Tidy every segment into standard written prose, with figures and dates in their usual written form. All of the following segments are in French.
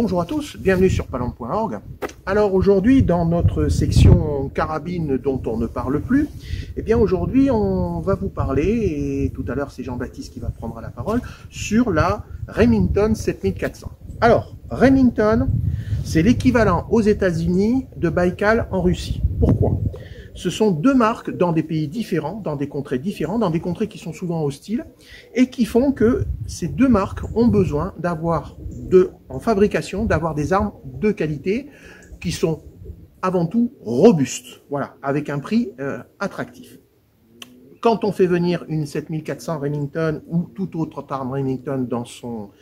Bonjour à tous, bienvenue sur Palamp.org. Alors aujourd'hui, dans notre section carabine dont on ne parle plus, eh bien aujourd'hui on va vous parler, et tout à l'heure c'est Jean-Baptiste qui va prendre la parole, sur la Remington 7400. Alors, Remington, c'est l'équivalent aux États-Unis de Baïkal en Russie. Pourquoi ? Ce sont deux marques dans des pays différents, dans des contrées différentes, dans des contrées qui sont souvent hostiles, et qui font que ces deux marques ont besoin d'avoir, en fabrication, d'avoir des armes de qualité qui sont avant tout robustes, voilà, avec un prix attractif. Quand on fait venir une 7400 Remington ou toute autre arme Remington dans son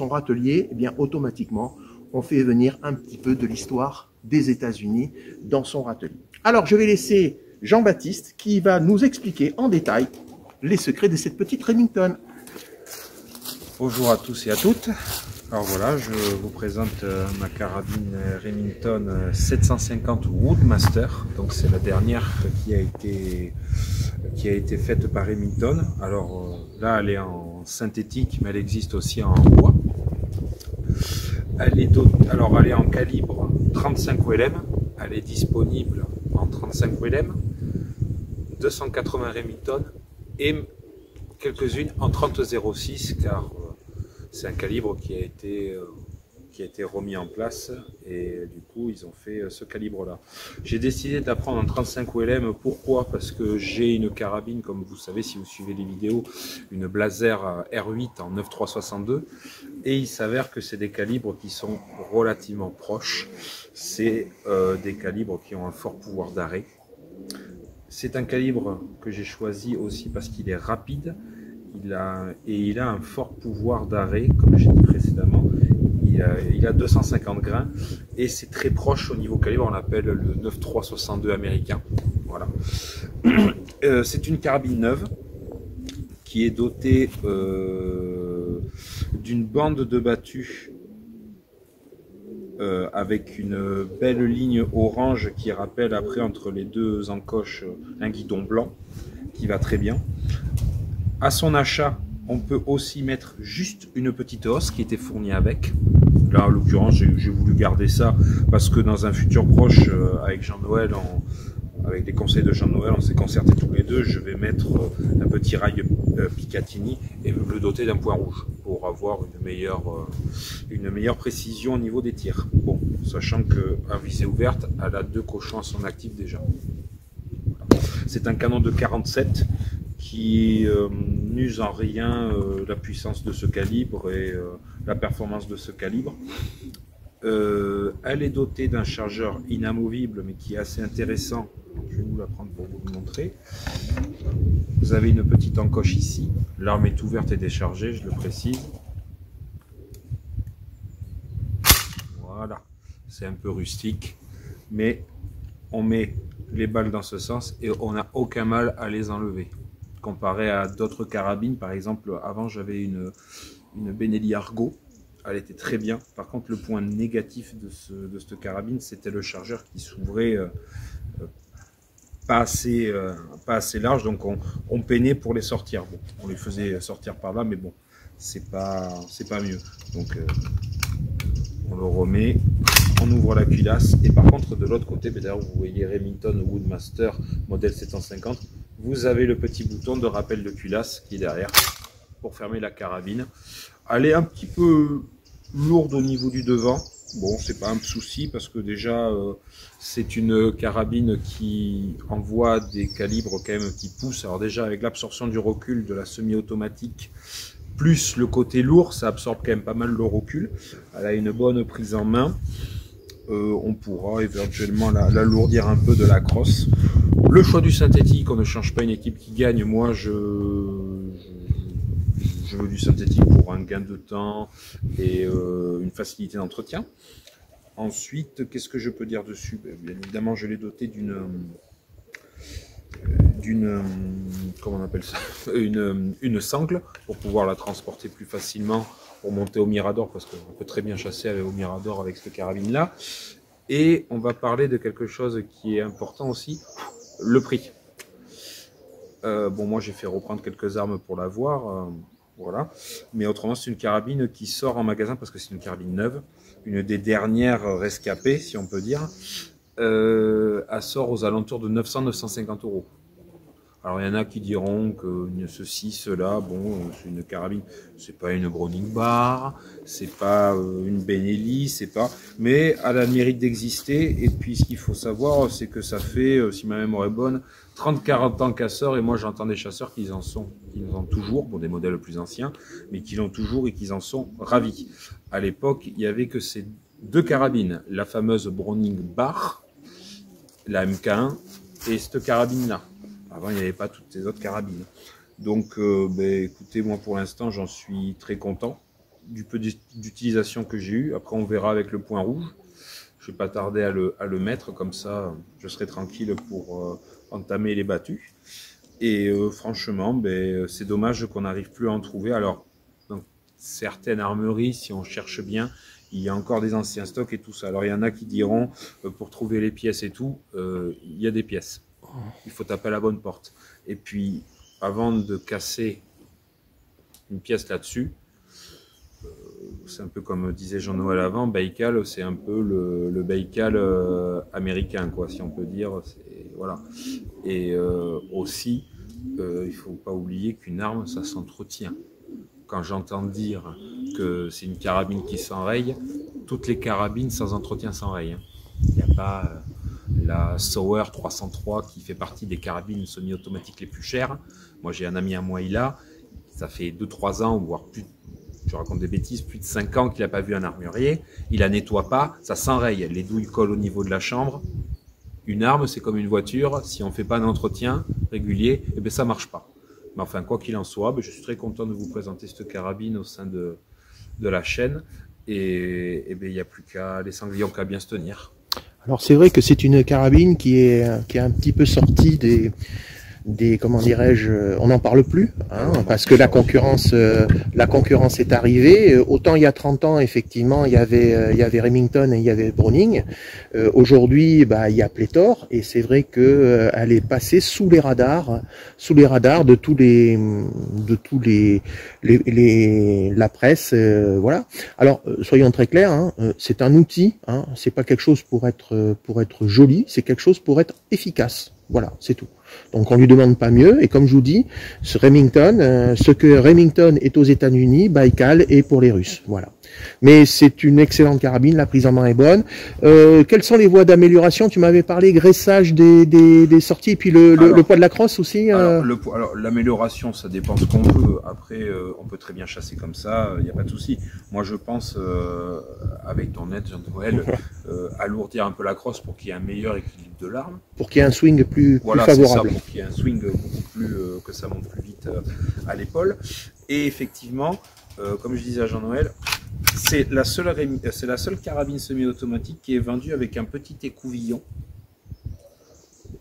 râtelier, eh bien automatiquement, on fait venir un petit peu de l'histoire des États-Unis dans son râtelier. Alors, je vais laisser Jean-Baptiste qui va nous expliquer en détail les secrets de cette petite Remington. Bonjour à tous et à toutes. Alors voilà, je vous présente ma carabine Remington 750 Woodmaster. Donc c'est la dernière qui a été faite par Remington. Alors là, elle est en synthétique, mais elle existe aussi en bois. Elle est en calibre 35 OLM. Elle est disponible en 35 OLM, 280 Remington et quelques-unes en 30-06 car c'est un calibre qui a été remis en place et du coup ils ont fait ce calibre là. J'ai décidé d'apprendre en 35 OLM. Pourquoi? Parce que j'ai une carabine, comme vous savez si vous suivez les vidéos, une Blaser R8 en 9.362 et il s'avère que c'est des calibres qui sont relativement proches. C'est des calibres qui ont un fort pouvoir d'arrêt. C'est un calibre que j'ai choisi aussi parce qu'il est rapide. Il a un fort pouvoir d'arrêt, comme j'ai dit précédemment. Il a 250 grains et c'est très proche au niveau calibre. On l'appelle le 9.362 américain. Voilà. C'est une carabine neuve qui est dotée d'une bande de battu avec une belle ligne orange qui rappelle après entre les deux encoches un guidon blanc qui va très bien. À son achat, on peut aussi mettre juste une petite hausse qui était fournie avec. Là, en l'occurrence, j'ai voulu garder ça parce que dans un futur proche, avec Jean-Noël, avec les conseils de Jean-Noël, on s'est concertés tous les deux. Je vais mettre un petit rail Picatinny et me le doter d'un point rouge pour avoir une meilleure précision au niveau des tirs. Bon, sachant que à visée ouverte, elle a 2 cochons à son actif déjà. C'est un canon de 47 qui n'use en rien la puissance de ce calibre et la performance de ce calibre. Elle est dotée d'un chargeur inamovible mais qui est assez intéressant. Je vais vous la prendre pour vous le montrer. Vous avez une petite encoche ici. L'arme est ouverte et déchargée, je le précise. Voilà, c'est un peu rustique, mais on met les balles dans ce sens et on n'a aucun mal à les enlever. Comparé à d'autres carabines, par exemple, avant j'avais une Benelli Argo, elle était très bien. Par contre, le point négatif de cette carabine, c'était le chargeur qui s'ouvrait pas assez large, donc on peinait pour les sortir. Bon, on les faisait sortir par là, mais bon, c'est pas mieux. Donc on le remet, on ouvre la culasse, et par contre de l'autre côté, d'ailleurs vous voyez Remington Woodmaster modèle 750, vous avez le petit bouton de rappel de culasse qui est derrière pour fermer la carabine. Elle est un petit peu lourde au niveau du devant. Bon, c'est pas un souci parce que déjà c'est une carabine qui envoie des calibres quand même qui poussent. Alors déjà avec l'absorption du recul de la semi-automatique plus le côté lourd, ça absorbe quand même pas mal le recul. Elle a une bonne prise en main. On pourra éventuellement l'alourdir un peu de la crosse. Le choix du synthétique, on ne change pas une équipe qui gagne. Moi, je veux du synthétique pour un gain de temps et une facilité d'entretien. Ensuite, qu'est-ce que je peux dire dessus? Bien évidemment, je l'ai doté d'une comment on appelle ça, une sangle pour pouvoir la transporter plus facilement pour monter au Mirador, parce qu'on peut très bien chasser au Mirador avec cette carabine là. Et on va parler de quelque chose qui est important aussi, le prix. Bon, moi j'ai fait reprendre quelques armes pour l'avoir. Voilà. Mais autrement, c'est une carabine qui sort en magasin parce que c'est une carabine neuve, une des dernières rescapées, si on peut dire. Elle sort aux alentours de 900-950 euros. Alors il y en a qui diront que ceci, cela, bon, c'est une carabine, c'est pas une Browning Bar, c'est pas une Benelli, c'est pas, mais elle a le mérite d'exister. Et puis ce qu'il faut savoir, c'est que ça fait, si ma mémoire est bonne, 30-40 ans qu'elle sort, et moi j'entends des chasseurs qui en ont toujours, bon des modèles plus anciens, mais qui l'ont toujours et qui en sont ravis. À l'époque, il y avait que ces deux carabines, la fameuse Browning Bar, la MK1 et cette carabine-là. Avant, il n'y avait pas toutes ces autres carabines. Donc, écoutez, moi, pour l'instant, j'en suis très content du peu d'utilisation que j'ai eu. Après, on verra avec le point rouge. Je ne vais pas tarder à le mettre. Comme ça, je serai tranquille pour entamer les battus. Et franchement, c'est dommage qu'on n'arrive plus à en trouver. Alors, dans certaines armeries, si on cherche bien, il y a encore des anciens stocks et tout ça. Alors, il y en a qui diront, pour trouver les pièces et tout, il y a des pièces. Il faut taper à la bonne porte. Et puis, avant de casser une pièce là-dessus, c'est un peu comme disait Jean-Noël avant, Baikal, c'est un peu le Baikal américain, quoi, si on peut dire. Voilà. Et aussi, il ne faut pas oublier qu'une arme, ça s'entretient. Quand j'entends dire que c'est une carabine qui s'enraye, toutes les carabines sans entretien s'enrayent. Il n'y a pas la Sauer 303 qui fait partie des carabines semi-automatiques les plus chères. Moi, j'ai un ami à moi, il a. Ça fait 2-3 ans, voire plus, je raconte des bêtises, plus de 5 ans qu'il n'a pas vu un armurier. Il la nettoie pas, ça s'enraye. Les douilles collent au niveau de la chambre. Une arme, c'est comme une voiture. Si on ne fait pas un entretien régulier, eh bien, ça ne marche pas. Mais enfin, quoi qu'il en soit, je suis très content de vous présenter cette carabine au sein de la chaîne. Et il n'y a plus qu'à les sanglions qu'à bien se tenir. Alors c'est vrai que c'est une carabine qui est un petit peu sortie des comment dirais-je, on n'en parle plus, hein, parce que la concurrence est arrivée. Autant il y a 30 ans, effectivement, il y avait Remington et il y avait Browning. Aujourd'hui, il y a pléthore, et c'est vrai que elle est passée sous les radars de la presse, voilà. Alors soyons très clairs, hein, c'est un outil, hein, c'est pas quelque chose pour être joli, c'est quelque chose pour être efficace. Voilà, c'est tout. Donc on lui demande pas mieux, et comme je vous dis, ce que Remington est aux États-Unis, Baikal est pour les Russes. Voilà. Mais c'est une excellente carabine, la prise en main est bonne. Quelles sont les voies d'amélioration? Tu m'avais parlé graissage des sorties, et puis le poids de la crosse aussi. Alors l'amélioration, ça dépend ce qu'on veut. Après, on peut très bien chasser comme ça, il n'y a pas de souci. Moi, je pense, avec ton aide, Jean-Noël, alourdir un peu la crosse pour qu'il y ait un meilleur équilibre de l'arme. Pour qu'il y ait un swing plus favorable. C'est ça, pour qu'il y ait un swing beaucoup plus, que ça monte plus vite à l'épaule. Et effectivement, comme je disais à Jean-Noël, c'est la seule carabine semi-automatique qui est vendue avec un petit écouvillon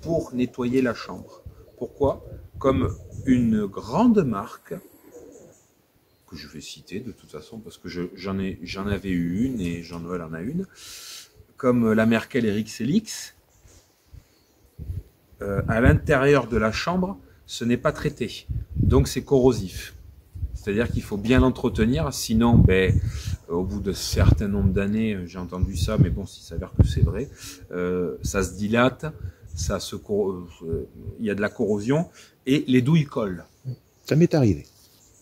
pour nettoyer la chambre. Pourquoi? Comme une grande marque que je vais citer de toute façon parce que j'en avais eu une et Jean-Noël en a une, comme la Merkel RXLX, à l'intérieur de la chambre, ce n'est pas traité, donc c'est corrosif. C'est-à-dire qu'il faut bien l'entretenir, sinon, au bout de certain nombre d'années, j'ai entendu ça, mais bon, s'il s'avère que c'est vrai, ça se dilate, il y a de la corrosion, et les douilles collent. Ça m'est arrivé.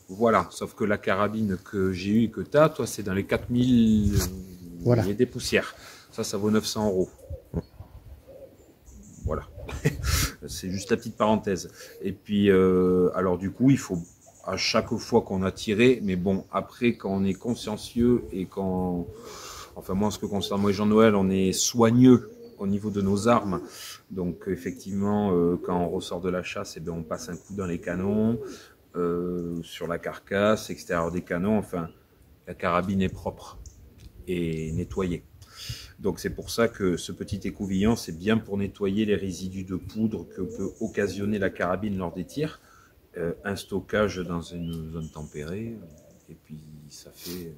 Voilà, sauf que la carabine que j'ai eue et que tu as, toi, c'est dans les 4000, voilà. Il y a des poussières. Ça vaut 900 €. Voilà. C'est juste la petite parenthèse. Et puis, alors du coup, il faut... à chaque fois qu'on a tiré, mais bon, après, quand on est consciencieux et quand, enfin moi, en ce que concerne moi et Jean-Noël, on est soigneux au niveau de nos armes. Donc, effectivement, quand on ressort de la chasse, on passe un coup dans les canons, sur la carcasse, extérieur des canons, enfin, la carabine est propre et nettoyée. Donc, c'est pour ça que ce petit écouvillon, c'est bien pour nettoyer les résidus de poudre que peut occasionner la carabine lors des tirs. Un stockage dans une zone tempérée, et puis ça fait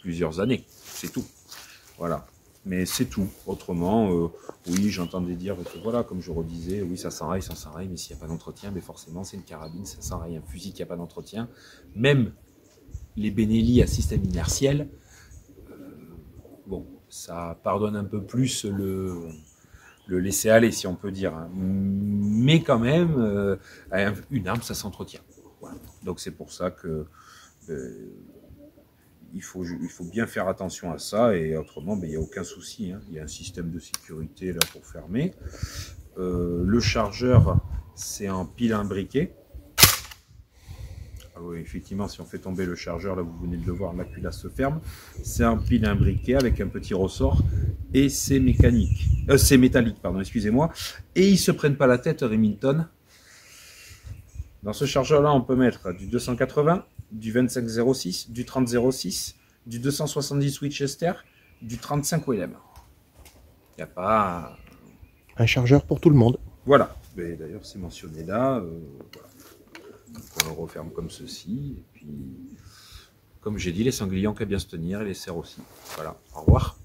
plusieurs années, c'est tout. Voilà. Mais c'est tout. Autrement, oui, j'entendais dire que voilà, comme je redisais, oui, ça s'enraye, mais s'il n'y a pas d'entretien, mais forcément, c'est une carabine, ça s'enraye. Un fusil qui n'a pas d'entretien, même les Benelli à système inertiel, bon, ça pardonne un peu plus le laisser-aller, si on peut dire. Hein. Mais quand même, une arme, ça s'entretient. Voilà. Donc c'est pour ça que il faut bien faire attention à ça, et autrement, il n'y a aucun souci. Hein. Il y a un système de sécurité là pour fermer. Le chargeur, c'est en pile imbriquée. Ah oui, effectivement, si on fait tomber le chargeur, là vous venez de le voir, la culasse se ferme. C'est un pile imbriqué avec un petit ressort, et c'est mécanique. C'est métallique, pardon, excusez-moi. Et ils se prennent pas la tête, Remington. Dans ce chargeur-là, on peut mettre du 280, du 25-06, du 30-06, du 270 Winchester, du 35 Willem. Il n'y a pas... Un chargeur pour tout le monde. Voilà. D'ailleurs, c'est mentionné là. Voilà. Donc, on le referme comme ceci. Et puis, comme j'ai dit, les sangliers ont qu'à bien se tenir et les cerfs aussi. Voilà. Au revoir.